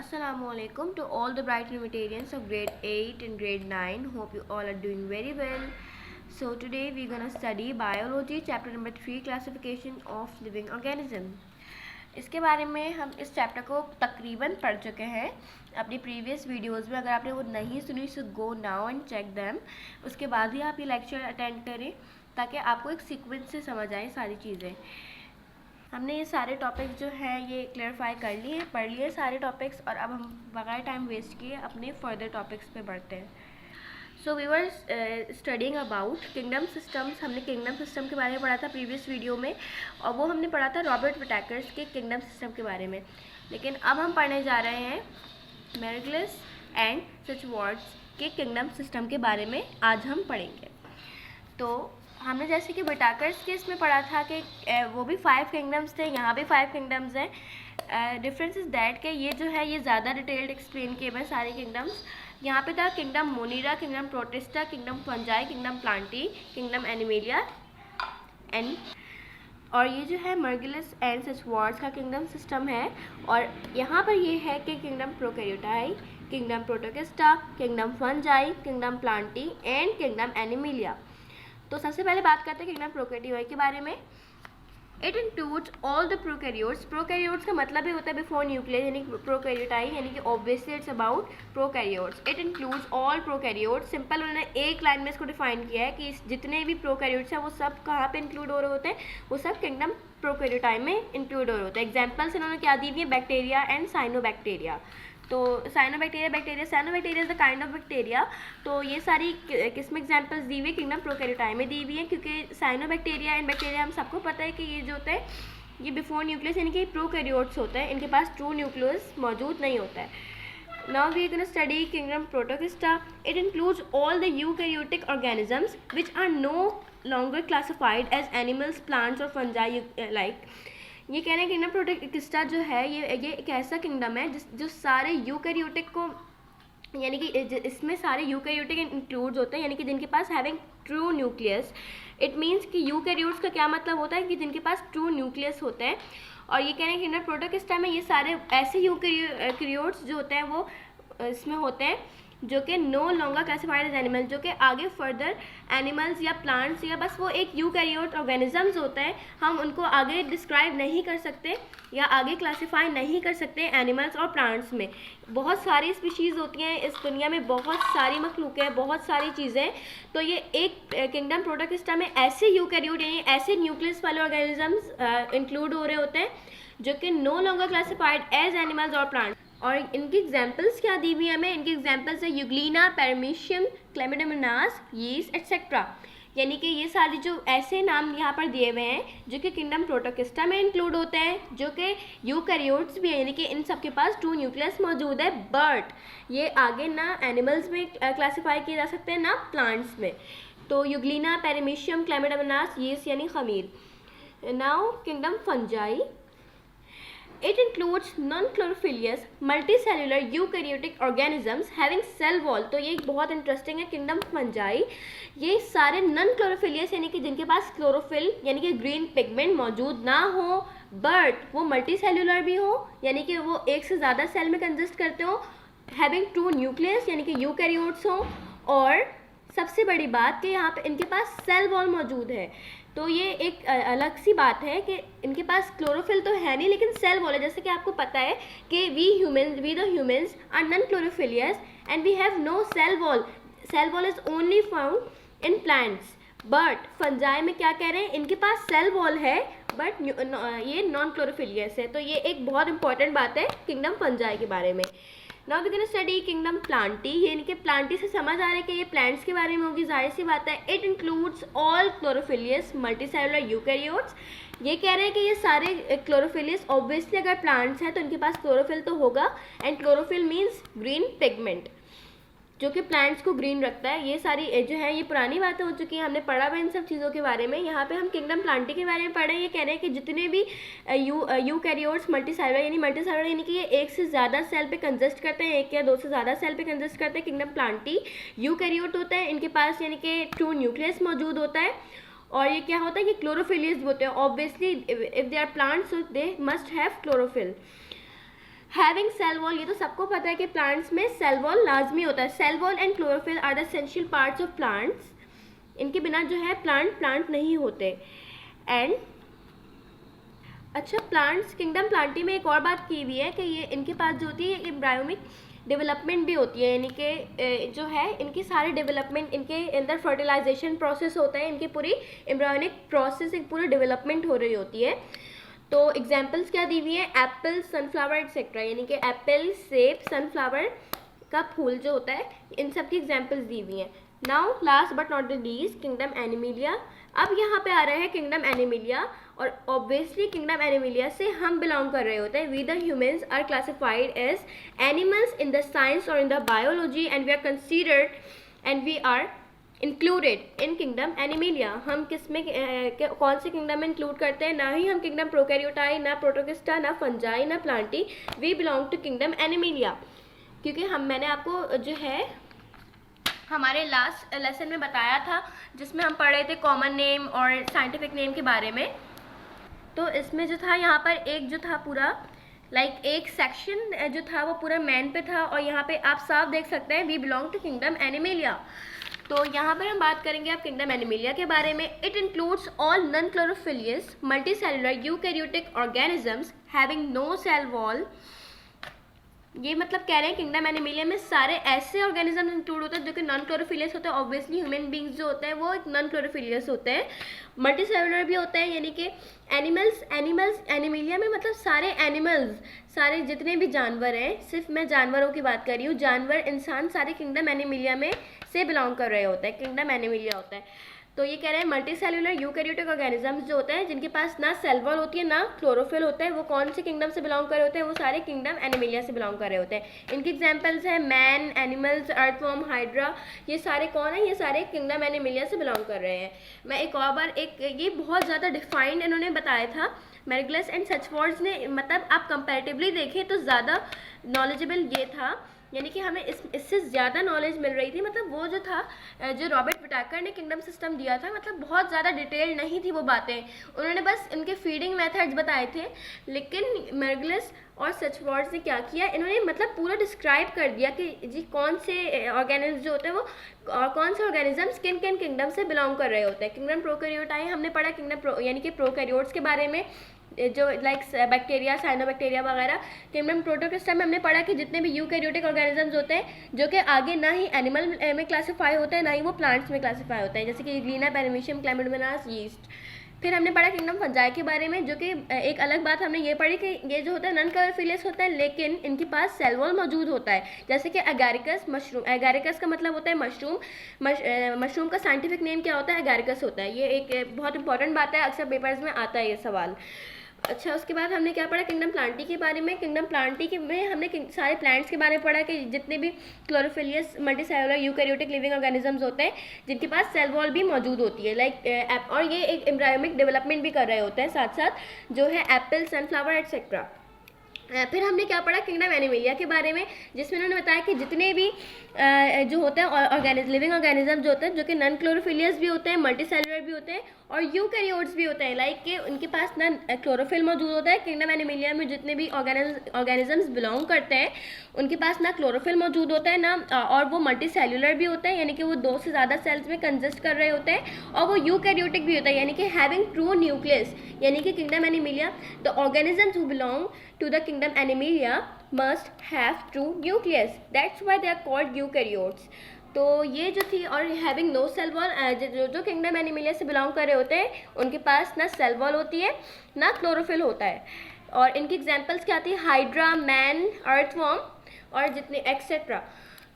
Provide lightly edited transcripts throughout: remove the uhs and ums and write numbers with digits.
Assalamualaikum to all the bright Unitarians of grade 8 and grade 9. Hope you all are doing very well. So today we're gonna study biology chapter number 3 classification of living organism. इसके बारे में हम इस chapter को तकरीबन पढ़ चुके हैं अपनी प्रीवियस वीडियोस में. अगर आपने वो नहीं सुनी so go now and check them. उसके बाद ही आप ये लेक्चर अटेंड करें ताकि आपको एक सीक्वेंस से समझ आए सारी चीज़ें. हमने ये सारे टॉपिक्स जो हैं ये क्लैरिफाई कर लिए, पढ़ लिए सारे टॉपिक्स, और अब हम बगैर टाइम वेस्ट किए अपने फर्दर टॉपिक्स पे बढ़ते हैं. So we were studying about kingdom systems. हमने किंगडम सिस्टम के बारे में पढ़ा था प्रीवियस वीडियो में, और वो हमने पढ़ा था रॉबर्ट विटाकर्स के किंगडम सिस्टम के बारे में. लेकिन अब हम पढ़ने जा रहे हैं मेरिग्लिस एंड सचवर्ट्स के किंगडम सिस्टम के बारे में. आज हम पढ़ेंगे. तो हमने जैसे कि विटाकर्स के इसमें पढ़ा था कि वो भी 5 किंगडम्स थे, यहाँ भी 5 किंगडम्स हैं. डिफरेंस इज़ दैट कि ये जो है ये ज़्यादा डिटेल्ड एक्सप्लेन किए हुए सारे किंगडम्स. यहाँ पे था kingdom Monera, kingdom Protista, kingdom Fungi, kingdom Plantae, kingdom Animalia and, और ये जो है मर्गिलिस एंड सचवर्ट्स का किंगडम सिस्टम है. और यहाँ पर ये है कि kingdom Prokaryotae, kingdom Protoctista, kingdom Fungi, kingdom Plantae and kingdom Animalia. तो सबसे पहले बात करते हैं किंगडम प्रोकैरियोटाई के बारे में. It includes all the prokaryotes. Prokaryotes का मतलब ही होता है बिफोर न्यूक्लियस, यानी कि प्रोकैरियोटाई, यानी कि obviously it's about prokaryotes. It includes all prokaryotes. Simple उन्होंने एक लाइन में इसको डिफाइन किया है कि जितने भी प्रोकैरियोट्स हैं वो सब कहाँ पे इंक्लूड हो रहे होते हैं, वो सब किंगडम प्रोकैरियोटाई में इंक्लूड हो रहे होते हैं. एग्जाम्पल्स इन्होंने क्या दी हुई है, बैक्टीरिया एंड साइनोबैक्टीरिया. तो cyanobacteria is the kind of bacteria. तो ये सारी किस्म एग्जांपल्स दी हुई किंगडम प्रोकैरियोटाई में दी हुई है, क्योंकि साइनोबैक्टीरिया एंड बैक्टीरिया हम सबको पता है कि ये जो होते हैं ये बिफोर न्यूक्लियस यानी कि प्रोकैरियोट्स होते हैं, इनके पास ट्रू न्यूक्लियस मौजूद नहीं होता है. Now we are going to study kingdom Protocista. It includes all the eukaryotic organisms which are no longer classified as animals, plants or fungi like. ये कह रहे हैं किंगडम प्रोटोकिस्टा जो है ये एक ऐसा किंगडम है जो सारे यूकैरियोटिक को, यानी कि इसमें सारे यूकैरियोटिक इंक्लूड होते हैं, यानी कि जिनके पास having true nucleus. It means कि यूकैरियोट्स का क्या मतलब होता है कि जिनके पास ट्रू न्यूक्लियस होते हैं. और ये कह रहे हैं किंगडम प्रोटोकिस्टा में ये सारे ऐसे यूकैरियोट्स जो होते हैं वो इसमें होते हैं जो कि no longer classified as animal, जो कि आगे फर्दर एनिमल्स या प्लांट्स या बस वो एक यूकैरियोट ऑर्गेनिजम्स होते हैं, हम उनको आगे डिस्क्राइब नहीं कर सकते या आगे क्लासिफाई नहीं कर सकते एनिमल्स और प्लांट्स में. बहुत सारी स्पीशीज़ होती हैं इस दुनिया में, बहुत सारी मखलूक़ है, बहुत सारी चीज़ें. तो ये एक किंगडम प्रोटोकिस्टा में ऐसे यूकैरियोट यानी ऐसे न्यूक्लियस वाले ऑर्गेनिजम्स इंक्लूड हो रहे होते हैं जो कि no longer classified as animals और प्लांट्स. और इनकी एग्जाम्पल्स क्या दी हुई है हमें, इनकी एग्जाम्पल्स है यूग्लिना, पैरामीशियम, क्लेमिडोमोनास, यीस्ट एटसेट्रा. यानी कि ये सारे जो ऐसे नाम यहाँ पर दिए हुए हैं जो कि किंगडम प्रोटोकिस्टा में इंक्लूड होते हैं, जो कि यूकैरियोट्स भी हैं, यानी कि इन सब के पास ट्रू न्यूक्लियस मौजूद है, बट ये आगे ना एनिमल्स में क्लासीफाई किए जा सकते हैं ना प्लांट्स में. तो यूग्लिना, पैरामीशियम, क्लेमिडोमोनास, यीस्ट यानी खमीर. Now kingdom fungi. It includes non-chlorophyllious multicellular eukaryotic organisms having cell wall. तो ये बहुत इंटरेस्टिंग है किंगडम फंजाई. ये सारे नॉन क्लोरोफिलियस यानी कि जिनके पास क्लोरोफिल यानी कि ग्रीन पिगमेंट मौजूद ना हो, बट वो मल्टी सेल्यूलर भी हो, यानी कि वो एक से ज़्यादा सेल में कंसिस्ट करते हो, हैविंग ट्रू न्यूक्लियस यानी कि यूकैरियोट्स हो, और सबसे बड़ी बात कि यहाँ पे इनके पास सेल वॉल मौजूद है. तो ये एक अलग सी बात है कि इनके पास क्लोरोफिल तो है नहीं लेकिन सेल वॉल है. जैसे कि आपको पता है कि we the humans are non chlorophyllous and we have no cell wall. Cell wall is only found in plants. But fungi में क्या कह रहे हैं, इनके पास सेल वॉल है बट ये नॉन क्लोरोफिलियस है. तो ये एक बहुत इंपॉर्टेंट बात है किंगडम फंजाई के बारे में. Now we can study kingdom plantae. ये इनके प्लांटी से समझ आ रहा है कि ये प्लांट्स के बारे में होगी, जाहिर सी बात है. It includes all chlorophyllous multicellular eukaryotes. ये कह रहे हैं कि ये सारे क्लोरोफिलियस, ऑब्वियसली अगर प्लांट्स हैं तो इनके पास क्लोरोफिल तो होगा, and chlorophyll means green pigment जो कि प्लांट्स को ग्रीन रखता है. ये सारी जो है ये पुरानी बातें हो चुकी हैं, हमने पढ़ा हुआ इन सब चीज़ों के बारे में. यहाँ पे हम किंगडम प्लांटी के बारे में पढ़े. ये कह रहे हैं कि जितने भी यूकैरियोट्स मल्टीसेलुलर यानी कि ये एक से ज़्यादा सेल पे कंसिस्ट करते हैं, एक या दो से ज़्यादा सेल पे कंसिस्ट करते हैं. किंगडम प्लांटी यूकैरियोट होता है, इनके पास यानी कि ट्रू न्यूक्लियस मौजूद होता है. और ये क्या होता है कि क्लोरोफिलियस होते हैं. Obviously if they are plants they must have chlorophyll. Having cell wall, ये तो सबको पता है कि प्लांट्स में सेल वॉल लाजमी होता है. Cell wall and chlorophyll are the essential parts of plants. इनके बिना जो है प्लांट नहीं होते. एंड अच्छा, प्लांट्स किंगडम प्लांटी में एक और बात की हुई है कि ये इनके पास जो होती है एम्ब्रायोनिक डेवलपमेंट भी होती है, यानी कि जो है इनकी सारे डेवलपमेंट, इनके अंदर फर्टिलाइजेशन प्रोसेस होता है, इनकी पूरी एम्ब्रायोनिक प्रोसेस, एक पूरी डेवलपमेंट हो रही होती है. तो एग्जाम्पल्स क्या दी हुई है? एप्पल, सनफ्लावर एक्सेट्रा, यानी कि एप्पल, सेब, सनफ्लावर का फूल जो होता है, इन सब की एग्जाम्पल्स दी हुई हैं. Now last but not the least, kingdom animalia. अब यहाँ पे आ रहा है किंगडम एनिमिलिया, और ऑब्वियसली किंगडम एनिमिलिया से हम बिलोंग कर रहे होते हैं. We the humans are classified as animals in the science और in the biology, and we are considered and we are included in kingdom animalia. हम किस में कौन से किंगडम में इंक्लूड करते हैं? ना ही हम किंगडम प्रोकैरियोटाई, ना प्रोटोगिस्टा, ना फंजाई, ना plantae. We belong to kingdom animalia, क्योंकि मैंने आपको जो है हमारे लास्ट लेसन में बताया था, जिसमें हम पढ़ रहे थे कॉमन नेम और साइंटिफिक नेम के बारे में. तो इसमें जो था यहाँ पर एक जो था पूरा एक सेक्शन जो था वो पूरा मैन पे था, और यहाँ पे आप साफ देख सकते हैं we belong to kingdom animalia. तो यहाँ पर हम बात करेंगे अब किंगडम एनिमिलिया के बारे में. It includes all non chlorophyllous multicellular eukaryotic organisms having no cell wall. ये मतलब कह रहे हैं किंगडम एनिमिलिया में सारे ऐसे ऑर्गेनिज्म इंक्लूड होते हैं जो कि नॉन क्लोरोफिलियस होते हैं. ऑब्वियसली ह्यूमन बींग्स जो होते हैं वो नॉन क्लोरोफिलियस होते हैं. मल्टीसेलुलर भी होते हैं, यानी कि एनिमल्स एनिमिलिया में मतलब सारे एनिमल्स, सारे जितने भी जानवर हैं, सिर्फ मैं जानवरों की बात कर रही हूँ, जानवर, इंसान, सारे किंगडम एनिमिलिया में से बिलोंग कर रहे होते हैं. किंगडम एनिमिलिया होता है. तो ये कह रहे हैं मल्टी सेलुलर यूकैरियोटिक ऑर्गेनिजम्स जो होते हैं जिनके पास ना सेल वॉल होती है ना क्लोरोफिल होता है, वो कौन से किंगडम से बिलोंग कर रहे होते हैं? वो सारे किंगडम एनिमिलिया से बिलोंग कर रहे होते हैं. इनकी एग्जांपल्स हैं मैन, एनिमल्स, अर्थवर्म, हाइड्रा. ये सारे कौन है? ये सारे किंगडम एनिमिलिया से बिलोंग कर रहे हैं. मैं एक और बार ये बहुत ज़्यादा डिफाइंड इन्होंने बताया था मेर्गलेस एंड सचफोर्ड्स ने. मतलब आप कंपैरेटिवली देखें तो ज़्यादा नॉलेजेबल ये था, यानी कि हमें इससे ज़्यादा नॉलेज मिल रही थी. मतलब वो जो था, जो रॉबर्ट विटाकर ने किंगडम सिस्टम दिया था, मतलब बहुत ज़्यादा डिटेल नहीं थी वो बातें. उन्होंने बस इनके फीडिंग मेथड्स बताए थे. लेकिन मेर्गलेस और सचफोर्ड्स ने क्या किया, इन्होंने मतलब पूरा डिस्क्राइब कर दिया कि जी कौन से ऑर्गेनिज्म जो होते हैं वो, और कौन से ऑर्गेनिजम्स किन किन किंगडम से बिलोंग कर रहे होते हैं. किंगडम प्रोकैरियोटाई हमने पढ़ा, किंगडम यानी कि प्रोकैरियोट्स के बारे में, जो बैक्टीरिया, साइनोबैक्टीरिया वगैरह. किंगडम प्रोटोगिस्टा में हमने पढ़ा कि जितने भी यूकैरियोटिक ऑर्गेनिजम्स होते हैं जो कि आगे ना ही एनिमल में क्लासीफाई होते हैं ना ही वो प्लांट्स में क्लासीफाई होते हैं, जैसे कि ग्लीना, पेरिमीशियम, क्लैमिडोमोनास, यीस्ट. फिर हमने पढ़ा किंगडम फंजाई के बारे में, जो कि एक अलग बात हमने ये पढ़ी कि ये जो होता है नॉन क्लोरोफिलियस होता है, लेकिन इनके पास सेल वॉल मौजूद होता है. जैसे कि एगारिकस, मशरूम. एगारिकस का मतलब होता है मशरूम. मशरूम का साइंटिफिक नेम क्या होता है? एगारिकस होता है. ये एक बहुत इंपॉर्टेंट बात है, अक्सर पेपर्स में आता है ये सवाल. अच्छा, उसके बाद हमने क्या पढ़ा किंगडम प्लांटी के बारे में. किंगडम प्लांटी के में हमने सारे प्लांट्स के बारे में पढ़ा कि जितने भी क्लोरोफिलियस मल्टीसेलुलर यूकैरियोटिक लिविंग ऑर्गेनिजम्स होते हैं जिनके पास सेल वॉल भी मौजूद होती है, और ये एक एम्ब्रायोनिक डेवलपमेंट भी कर रहे होते हैं साथ साथ, जो है एप्पल, सनफ्लावर एक्सेट्रा. फिर हमने क्या पढ़ा किंगडम एनिमिलिया के बारे में, जिसमें उन्होंने बताया कि जितने भी जो होते हैं लिविंग ऑर्गेनिज्म जो होते हैं, जो कि नॉन क्लोरोफिलियस भी होते हैं, मल्टीसेलुलर भी होते हैं और यूकैरियोट्स भी होते हैं, लाइक कि उनके पास ना क्लोरोफिल मौजूद होता है. किंगडम एनिमिलिया में जितने भी ऑर्गेनिजम्स बिलोंग करते हैं उनके पास ना क्लोरोफिल मौजूद होता है ना, और वो मल्टीसेलुलर भी होते हैं, यानी कि वो 2 से ज़्यादा सेल्स में कंसिस्ट कर रहे होते हैं, और वो यूकैरियोटिक भी होता है, यानी कि हैविंग ट्रू न्यूक्लियस. यानी कि kingdom Animalia, the organisms who belong to the kingdom Animalia must have true nucleus. That's why they are called eukaryotes. तो ये जो थी, और हैविंग नो सेल वॉल, जो किंगडम एनिमिलिया से बिलोंग कर रहे होते हैं उनके पास ना सेल वॉल होती है ना क्लोरोफिल होता है. और इनकी एग्जांपल्स क्या थी? हाइड्रा, मैन, अर्थवर्म और जितने एक्सेट्रा.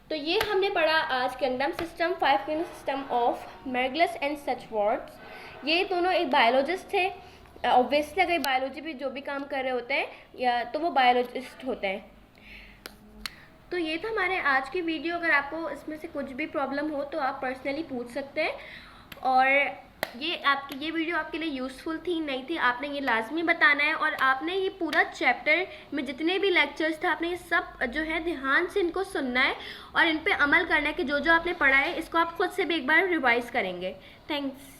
तो ये हमने पढ़ा आज kingdom system, 5 kingdom system of Margulis and Schwartz. ये दोनों एक बायोलॉजिस्ट थे. ऑब्वियसली अगर बायोलॉजी भी जो भी काम कर रहे होते हैं या तो वो बायोलॉजिस्ट होते हैं. तो ये था हमारे आज की वीडियो. अगर आपको इसमें से कुछ भी प्रॉब्लम हो तो आप पर्सनली पूछ सकते हैं. और ये वीडियो आपके लिए यूज़फुल थी नहीं थी, आपने ये लाजमी बताना है. और आपने ये पूरा चैप्टर में जितने भी लेक्चर्स थे आपने ये सब जो है ध्यान से इनको सुनना है और इन पे अमल करना है कि जो जो आपने पढ़ा है इसको आप खुद से भी एक बार रिवाइज़ करेंगे. थैंक्स.